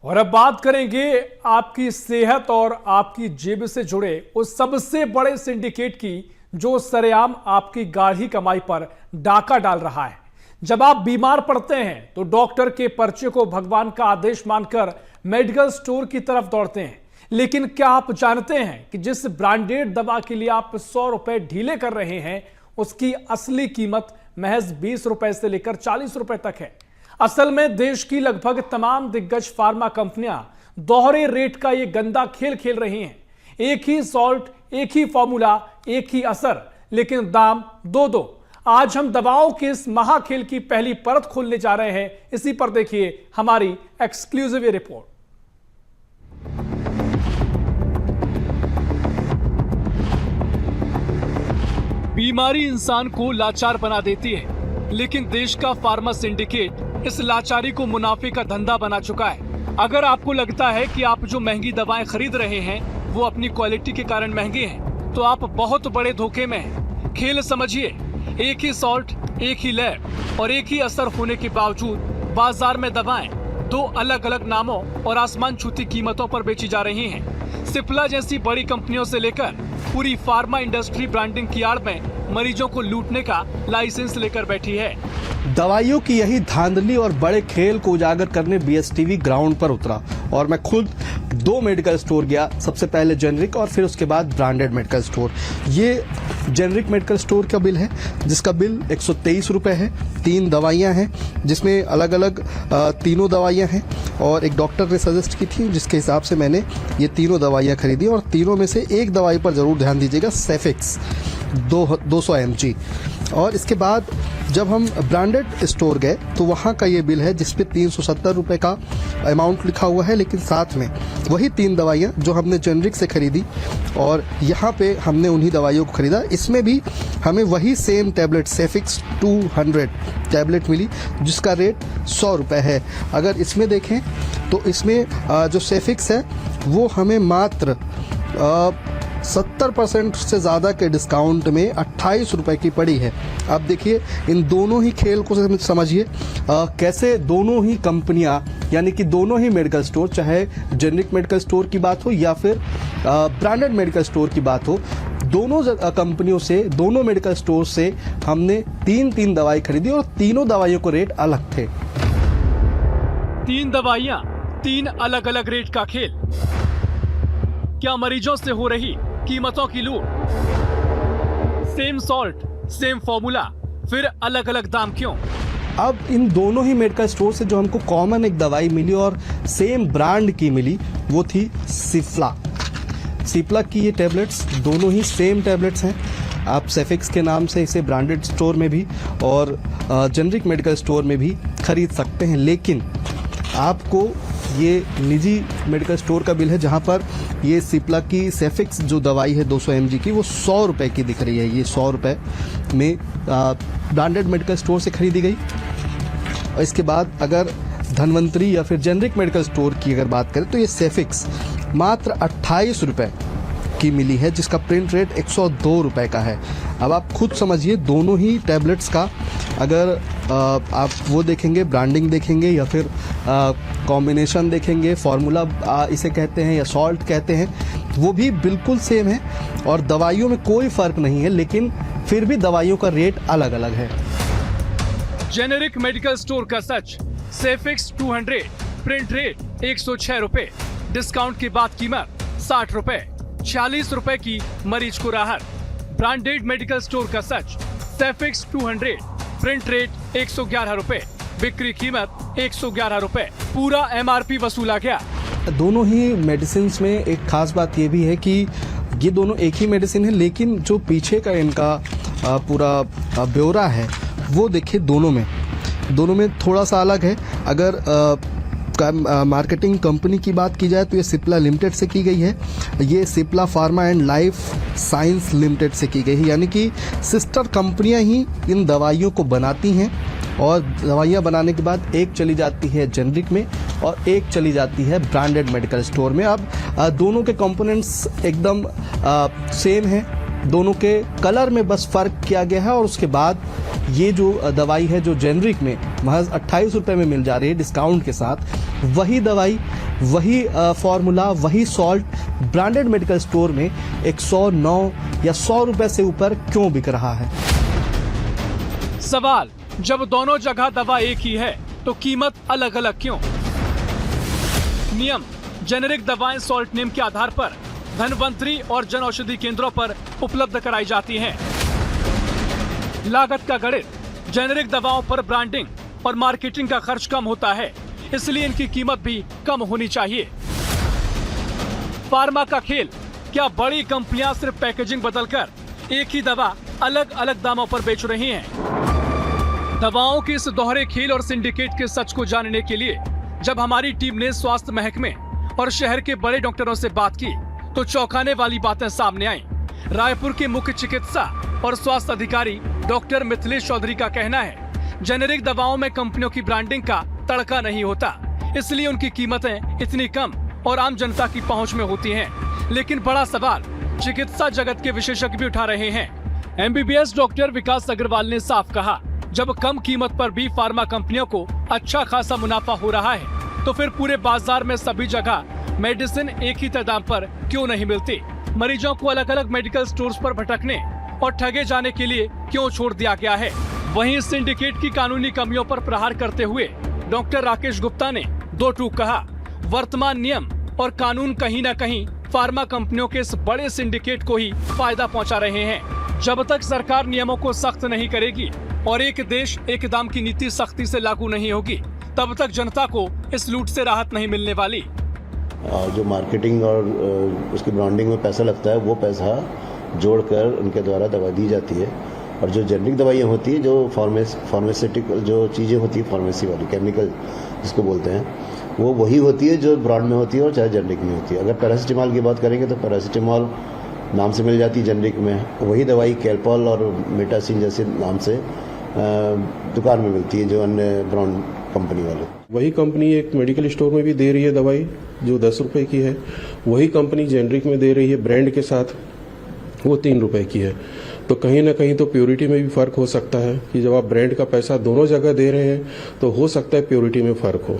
और अब बात करेंगे आपकी सेहत और आपकी जेब से जुड़े उस सबसे बड़े सिंडिकेट की जो सरेआम आपकी गाढ़ी कमाई पर डाका डाल रहा है। जब आप बीमार पड़ते हैं तो डॉक्टर के पर्चे को भगवान का आदेश मानकर मेडिकल स्टोर की तरफ दौड़ते हैं। लेकिन क्या आप जानते हैं कि जिस ब्रांडेड दवा के लिए आप 100 रुपए ढीले कर रहे हैं उसकी असली कीमत महज 20 रुपए से लेकर 40 रुपए तक है। असल में देश की लगभग तमाम दिग्गज फार्मा कंपनियां दोहरे रेट का यह गंदा खेल खेल रही हैं। एक ही सॉल्ट, एक ही फॉर्मूला, एक ही असर, लेकिन दाम दो दो। आज हम दवाओं के इस महाखेल की पहली परत खोलने जा रहे हैं। इसी पर देखिए हमारी एक्सक्लूसिव रिपोर्ट। बीमारी इंसान को लाचार बना देती है, लेकिन देश का फार्मा सिंडिकेट इस लाचारी को मुनाफे का धंधा बना चुका है। अगर आपको लगता है कि आप जो महंगी दवाएं खरीद रहे हैं वो अपनी क्वालिटी के कारण महंगी हैं, तो आप बहुत बड़े धोखे में हैं। खेल समझिए, एक ही सॉल्ट, एक ही लैब और एक ही असर होने के बावजूद बाजार में दवाएं दो अलग अलग नामों और आसमान छूती कीमतों पर बेची जा रही हैं। सिप्ला जैसी बड़ी कंपनियों से लेकर पूरी फार्मा इंडस्ट्री ब्रांडिंग की आड़ में मरीजों को लूटने का लाइसेंस लेकर बैठी है। दवाइयों की यही धांधली और बड़े खेल को उजागर करने बीएसटीवी ग्राउंड पर उतरा और मैं खुद 2 मेडिकल स्टोर गया। सबसे पहले जेनरिक और फिर उसके बाद ब्रांडेड मेडिकल स्टोर। ये जेनरिक मेडिकल स्टोर का बिल है जिसका बिल 123 रुपए है। 3 दवाइयां हैं जिसमें अलग अलग तीनों दवाइयां हैं और एक डॉक्टर ने सजेस्ट की थी जिसके हिसाब से मैंने ये तीनों दवाइयां खरीदी। और तीनों में से एक दवाई पर जरूर ध्यान दीजिएगा, सेफिक्स 200 mg। और इसके बाद जब हम ब्रांडेड स्टोर गए तो वहाँ का ये बिल है जिसपे 370 रुपए का अमाउंट लिखा हुआ है, लेकिन साथ में वही 3 दवाइयाँ जो हमने जेनरिक से खरीदी और यहाँ पे हमने उन्हीं दवाइयों को खरीदा। इसमें भी हमें वही सेम टैबलेट सेफिक्स 200 टैबलेट मिली जिसका रेट 100 रुपये है। अगर इसमें देखें तो इसमें जो सेफिक्स है वो हमें मात्र 70% से ज़्यादा के डिस्काउंट में 28 रुपए की पड़ी है। अब देखिए इन दोनों ही खेल को समझिए, कैसे दोनों ही कंपनियां यानी कि दोनों ही मेडिकल स्टोर, चाहे जेनरिक मेडिकल स्टोर की बात हो या फिर ब्रांडेड मेडिकल स्टोर की बात हो, दोनों कंपनियों से, दोनों मेडिकल स्टोर से हमने 3 दवाई खरीदी और तीनों दवाइयों को रेट अलग थे। 3 दवाइयाँ, 3 अलग अलग रेट का खेल। क्या मरीजों से हो रही कीमतों की लूट? सेम सॉल्ट, सेम फॉर्मूला, फिर अलग अलग दाम क्यों? अब इन दोनों ही मेडिकल स्टोर से जो हमको कॉमन एक दवाई मिली और सेम ब्रांड की मिली वो थी सिप्ला की। ये टैबलेट्स दोनों ही सेम टैबलेट्स हैं। आप सेफिक्स के नाम से इसे ब्रांडेड स्टोर में भी और जेनरिक मेडिकल स्टोर में भी खरीद सकते हैं, लेकिन आपको ये निजी मेडिकल स्टोर का बिल है जहाँ पर ये सिप्ला की सेफिक्स जो दवाई है 200 mg की वो 100 रुपए की दिख रही है। ये 100 रुपए में ब्रांडेड मेडिकल स्टोर से खरीदी गई। और इसके बाद अगर धनवंतरी या फिर जेनरिक मेडिकल स्टोर की अगर बात करें तो ये सेफिक्स मात्र 28 रुपए की मिली है जिसका प्रिंट रेट 102 रुपए का है। अब आप खुद समझिए, दोनों ही टैबलेट्स का अगर आप वो देखेंगे, ब्रांडिंग देखेंगे या फिर कॉम्बिनेशन देखेंगे, फार्मूला इसे कहते हैं या सॉल्ट कहते हैं, वो भी बिल्कुल सेम है और दवाइयों में कोई फर्क नहीं है, लेकिन फिर भी दवाइयों का रेट अलग अलग है। जेनेरिक मेडिकल स्टोर का सच, सेफिक्स 200, प्रिंट रेट 106 रुपए, डिस्काउंट के बाद कीमत 60 रुपए, 46 रुपए की मरीज को राहत। ब्रांडेड मेडिकल स्टोर का सच, सेफिक्स 200, प्रिंट रेट 111 रुपए, बिक्री कीमत 111 रुपए, पूरा MRP वसूला गया। दोनों ही मेडिसिन में एक खास बात ये भी है कि ये दोनों एक ही मेडिसिन है, लेकिन जो पीछे का इनका पूरा ब्यौरा है वो देखिए दोनों में थोड़ा सा अलग है। अगर मार्केटिंग कंपनी की बात की जाए तो ये सिप्ला लिमिटेड से की गई है, ये Cipla pharma and life science limited से की गई है, यानी कि सिस्टर कंपनियां ही इन दवाइयों को बनाती हैं और दवाइयां बनाने के बाद एक चली जाती है जेनरिक में और एक चली जाती है ब्रांडेड मेडिकल स्टोर में। अब दोनों के कंपोनेंट्स एकदम सेम हैं, दोनों के कलर में बस फ़र्क किया गया है और उसके बाद ये जो दवाई है जो जेनरिक में महज 28 रुपये में मिल जा रही है डिस्काउंट के साथ, वही दवाई वही फॉर्मूला, वही सॉल्ट ब्रांडेड मेडिकल स्टोर में 109 या 100 रुपए से ऊपर क्यों बिक रहा है? सवाल, जब दोनों जगह दवा एक ही है तो कीमत अलग अलग क्यों? नियम, जेनेरिक दवाएं सॉल्ट नेम के आधार पर धनवंतरी और जन औषधि केंद्रों पर उपलब्ध कराई जाती हैं। लागत का गणित, जेनेरिक दवाओं पर ब्रांडिंग और मार्केटिंग का खर्च कम होता है, इसलिए इनकी कीमत भी कम होनी चाहिए। फार्मा का खेल, क्या बड़ी कंपनियां सिर्फ पैकेजिंग बदलकर एक ही दवा अलग अलग दामों पर बेच रही हैं? दवाओं के इस दोहरे खेल और सिंडिकेट के सच को जानने के लिए जब हमारी टीम ने स्वास्थ्य महकमे और शहर के बड़े डॉक्टरों से बात की तो चौंकाने वाली बातें सामने आईं। रायपुर के मुख्य चिकित्सा और स्वास्थ्य अधिकारी डॉक्टर मिथिलेश चौधरी का कहना है, जेनेरिक दवाओं में कंपनियों की ब्रांडिंग का तड़का नहीं होता, इसलिए उनकी कीमतें इतनी कम और आम जनता की पहुंच में होती हैं। लेकिन बड़ा सवाल चिकित्सा जगत के विशेषज्ञ भी उठा रहे हैं। MBBS डॉक्टर विकास अग्रवाल ने साफ कहा, जब कम कीमत पर भी फार्मा कंपनियों को अच्छा खासा मुनाफा हो रहा है तो फिर पूरे बाजार में सभी जगह मेडिसिन एक ही दाम पर क्यों नहीं मिलती? मरीजों को अलग अलग मेडिकल स्टोर्स पर भटकने और ठगे जाने के लिए क्यों छोड़ दिया गया है? वहीं सिंडिकेट की कानूनी कमियों पर प्रहार करते हुए डॉक्टर राकेश गुप्ता ने दो टूक कहा, वर्तमान नियम और कानून कहीं न कहीं फार्मा कंपनियों के इस बड़े सिंडिकेट को ही फायदा पहुंचा रहे हैं। जब तक सरकार नियमों को सख्त नहीं करेगी और एक देश एक दाम की नीति सख्ती से लागू नहीं होगी, तब तक जनता को इस लूट से राहत नहीं मिलने वाली। जो मार्केटिंग और उसकी ब्रांडिंग में पैसा लगता है, वो पैसा जोड़कर उनके द्वारा दवा दी जाती है। और जो जेनरिक दवाइयाँ होती है, जो फार्मास्यूटिकल जो चीज़ें होती है, फार्मेसी वाली केमिकल जिसको बोलते हैं, वो वही होती है जो ब्रांड में होती है और चाहे जेनरिक में होती है। अगर पैरासिटामॉल की बात करेंगे तो पैरासिटामॉल नाम से मिल जाती है जेनरिक में, वही दवाई कैलपॉल और मेटासिन जैसे नाम से दुकान में मिलती है जो अन्य ब्रांड कंपनी वाले। वही कंपनी एक मेडिकल स्टोर में भी दे रही है दवाई जो 10 रुपए की है, वही कंपनी जेनरिक में दे रही है ब्रांड के साथ, वो 3 रुपए की है। तो कहीं ना कहीं तो प्योरिटी में भी फर्क हो सकता है कि जब आप ब्रांड का पैसा दोनों जगह दे रहे हैं तो हो सकता है प्योरिटी में फर्क हो।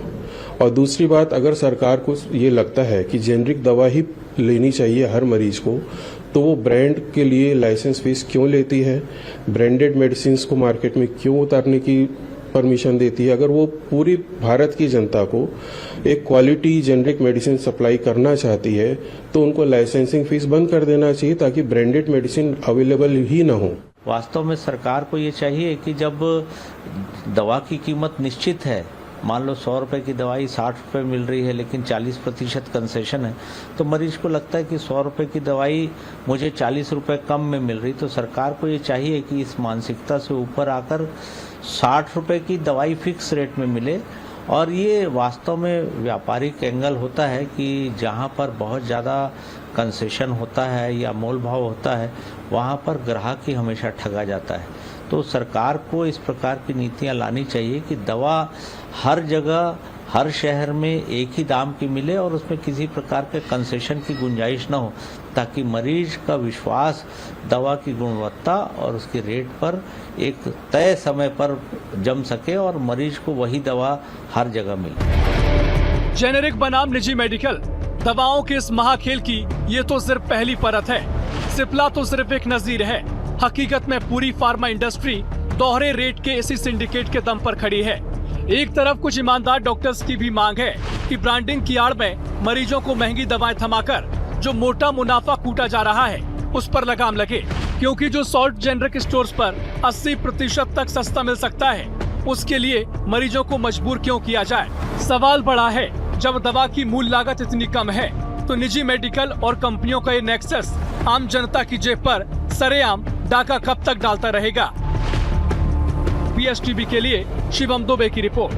और दूसरी बात, अगर सरकार को ये लगता है कि जेनरिक दवा ही लेनी चाहिए हर मरीज को, तो वो ब्रांड के लिए लाइसेंस फीस क्यों लेती है, ब्रांडेड मेडिसिन को मार्केट में क्यों उतारने की परमिशन देती है? अगर वो पूरी भारत की जनता को एक क्वालिटी जेनरिक मेडिसिन सप्लाई करना चाहती है तो उनको लाइसेंसिंग फीस बंद कर देना चाहिए ताकि ब्रांडेड मेडिसिन अवेलेबल ही ना हो। वास्तव में सरकार को ये चाहिए कि जब दवा की कीमत निश्चित है, मान लो 100 रुपए की दवाई 60 रुपए मिल रही है लेकिन 40% कंसेशन है, तो मरीज को लगता है कि 100 रुपए की दवाई मुझे 40 रुपए कम में मिल रही। तो सरकार को ये चाहिए कि इस मानसिकता से ऊपर आकर 60 रुपए की दवाई फिक्स रेट में मिले। और ये वास्तव में व्यापारिक एंगल होता है कि जहाँ पर बहुत ज़्यादा कंसेशन होता है या मोल भाव होता है, वहाँ पर ग्राहक ही हमेशा ठगा जाता है। तो सरकार को इस प्रकार की नीतियाँ लानी चाहिए कि दवा हर जगह हर शहर में एक ही दाम की मिले और उसमें किसी प्रकार के कंसेशन की गुंजाइश न हो, ताकि मरीज का विश्वास दवा की गुणवत्ता और उसके रेट पर एक तय समय पर जम सके और मरीज को वही दवा हर जगह मिले। जेनेरिक बनाम निजी मेडिकल दवाओं के इस महाखेल की ये तो सिर्फ पहली परत है। सिप्ला तो सिर्फ एक नजीर है। हकीकत में पूरी फार्मा इंडस्ट्री दोहरे रेट के इसी सिंडिकेट के दम पर खड़ी है। एक तरफ कुछ ईमानदार डॉक्टर्स की भी मांग है कि ब्रांडिंग की आड़ में मरीजों को महंगी दवाएं थमाकर जो मोटा मुनाफा कूटा जा रहा है उस पर लगाम लगे, क्योंकि जो सॉल्ट जेनरिक स्टोर्स पर 80% तक सस्ता मिल सकता है, उसके लिए मरीजों को मजबूर क्यों किया जाए? सवाल बड़ा है, जब दवा की मूल लागत इतनी कम है तो निजी मेडिकल और कंपनियों का ये नेक्सस आम जनता की जेब पर सरेआम डाका कब तक डालता रहेगा? BSTV के लिए शिवम दुबे की रिपोर्ट।